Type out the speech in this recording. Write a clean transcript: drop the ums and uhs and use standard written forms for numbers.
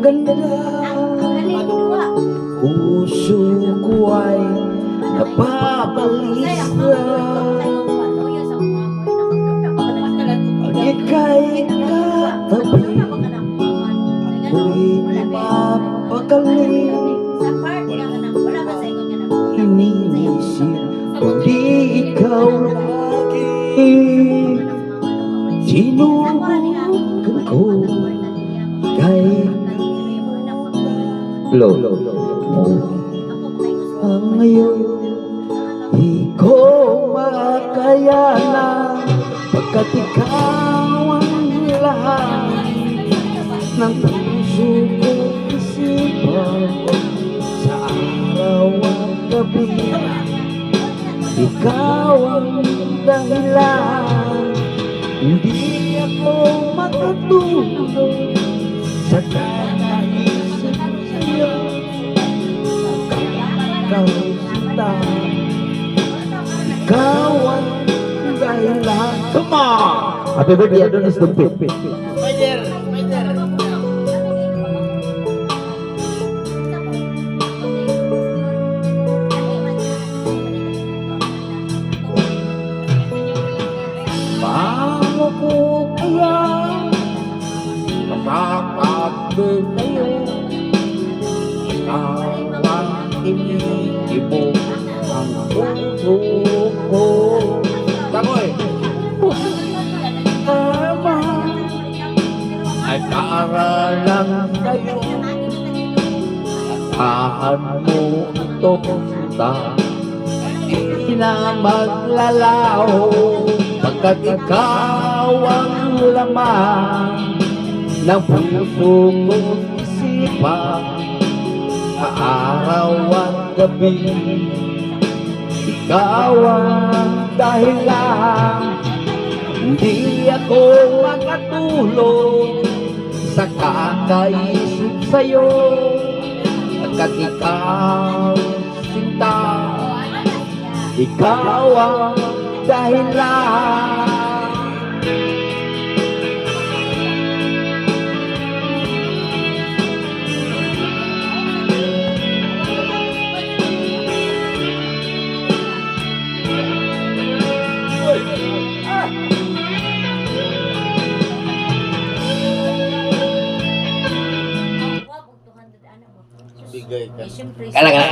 ganda, puso ko ay napabalisa. Pag ika'y katabi, ako'y napapakali. Iniisip kundi ikaw lagi. Sinubukan ko kay Lolo mo ang ngayon di ko makayanan, pagkat ikaw ang lahat ng puso kong isipan. Sa araw at gabi, ikaw ang dahilan. Hindi ako makatulog sa kanaisip sa'yo. Ikaw sinta, ikaw ang dahilan. Come on! Happy birthday, Adonis Dumpit. Paano ko kaya makakabig sa'yo? Ikaw ang iniibog ang puso ko. Takoy! Tama ay paaralan sa'yo. Asahan mo ito punta, hindi na maglalaho, pagkat ikaw ang laman ng puso kong isipan. Sa araw at gabi, ikaw ang dahilan. Hindi ako makatulog sa kakaisip sa'yo, pagkat ikaw sinta, ikaw ang dahilan. Bigay ka. Kala